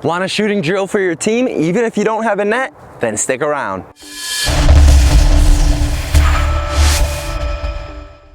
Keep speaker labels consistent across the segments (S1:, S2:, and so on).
S1: Want a shooting drill for your team even if you don't have a net? Then stick around.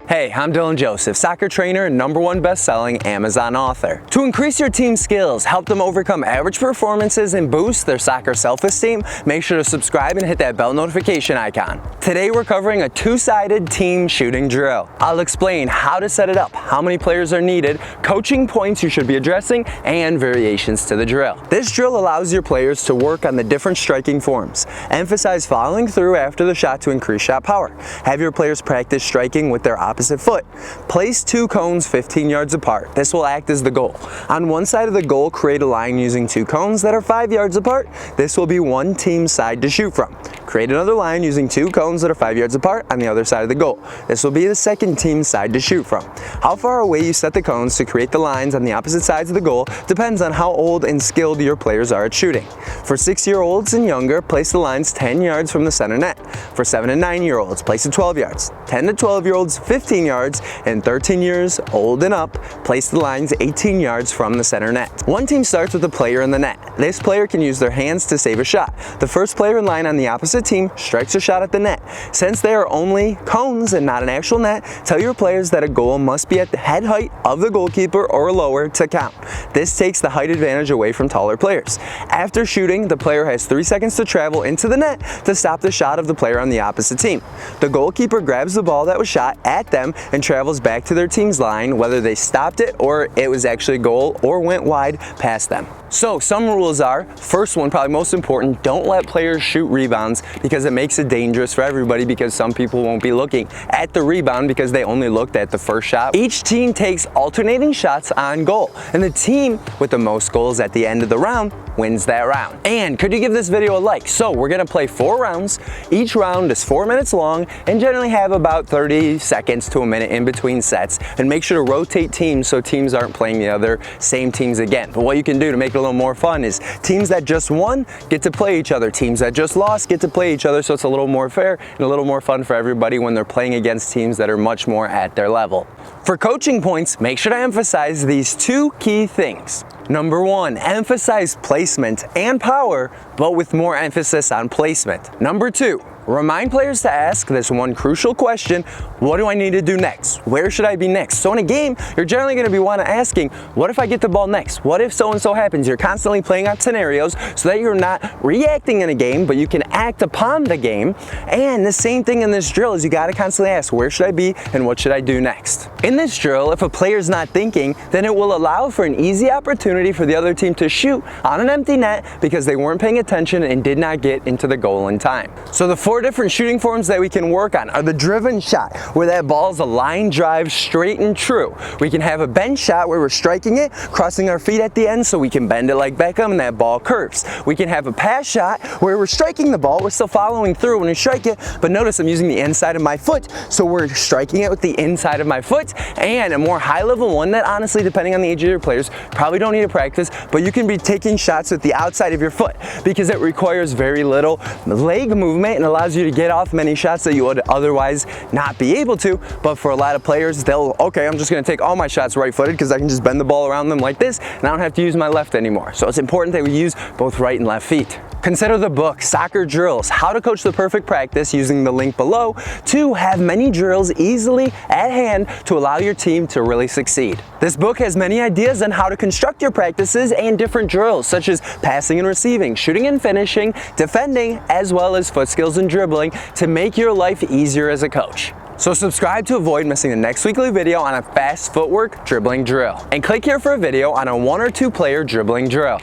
S1: Hey, I'm Dylan Joseph, soccer trainer and #1 best-selling Amazon author. To increase your team's skills, help them overcome average performances, and boost their soccer self-esteem, make sure to subscribe and hit that bell notification icon. Today we're covering a two-sided team shooting drill. I'll explain how to set it up, how many players are needed, coaching points you should be addressing, and variations to the drill. This drill allows your players to work on the different striking forms. Emphasize following through after the shot to increase shot power. Have your players practice striking with their opposite foot. Place 2 cones 15 yards apart. This will act as the goal. On one side of the goal, create a line using 2 cones that are 5 yards apart. This will be one team's side to shoot from. Create another line using 2 cones that are 5 yards apart on the other side of the goal. This will be the second team's side to shoot from. How far away you set the cones to create the lines on the opposite sides of the goal depends on how old and skilled your players are at shooting. For 6-year-olds and younger, place the lines 10 yards from the center net. For 7 and 9-year-olds, place it 12 yards. 10 to 12-year-olds, 15 yards, and 13 years old and up, place the lines 18 yards from the center net. One team starts with a player in the net. This player can use their hands to save a shot. The first player in line on the opposite team strikes a shot at the net. Since they are only cones and not an actual net, tell your players that a goal must be at the head height of the goalkeeper or lower to count. This takes the height advantage away from taller players. After shooting, the player has 3 seconds to travel into the net to stop the shot of the player on the opposite team. The goalkeeper grabs the ball that was shot at them and travels back to their team's line, whether they stopped it or it was actually a goal or went wide past them. So some rules are, first one, probably most important, don't let players shoot rebounds because it makes it dangerous for everybody because some people won't be looking at the rebound because they only looked at the first shot. Each team takes alternating shots on goal, and the team with the most goals at the end of the round wins that round. And could you give this video a like? So we're gonna play 4 rounds. Each round is 4 minutes long and generally have about 30 seconds to a minute in between sets, and make sure to rotate teams so teams aren't playing the other same teams again. But what you can do to make it a little more fun is teams that just won get to play each other, teams that just lost get to play each other, so it's a little more fair and a little more fun for everybody when they're playing against teams that are much more at their level. For coaching points, make sure to emphasize these 2 key things. Number 1, emphasize placement and power, but with more emphasis on placement. Number 2, remind players to ask this one crucial question: what do I need to do next? Where should I be next? So in a game, you're generally going to be asking, what if I get the ball next? What if so-and-so happens? You're constantly playing out scenarios so that you're not reacting in a game, but you can act upon the game. And the same thing in this drill is you got to constantly ask, where should I be and what should I do next? In this drill, if a player's not thinking, then it will allow for an easy opportunity for the other team to shoot on an empty net because they weren't paying attention and did not get into the goal in time. So the 4 different shooting forms that we can work on are the driven shot, where that ball is a line drive straight and true. We can have a bend shot where we're striking it, crossing our feet at the end so we can bend it like Beckham and that ball curves. We can have a pass shot where we're striking the ball, we're still following through when we strike it, but notice I'm using the inside of my foot, so we're striking it with the inside of my foot. And a more high level one that honestly, depending on the age of your players, probably don't need to practice, but you can be taking shots with the outside of your foot because it requires very little leg movement and allows you to get off many shots that you would otherwise not be able to. But for a lot of players, okay, I'm just gonna take all my shots right-footed because I can just bend the ball around them like this and I don't have to use my left anymore. So it's important that we use both right and left feet. Consider the book, Soccer Drills, How to Coach the Perfect Practice, using the link below to have many drills easily at hand to allow your team to really succeed. This book has many ideas on how to construct your practices and different drills, such as passing and receiving, shooting and finishing, defending, as well as foot skills and dribbling to make your life easier as a coach. So subscribe to avoid missing the next weekly video on a fast footwork dribbling drill. And click here for a video on a 1 or 2 player dribbling drill.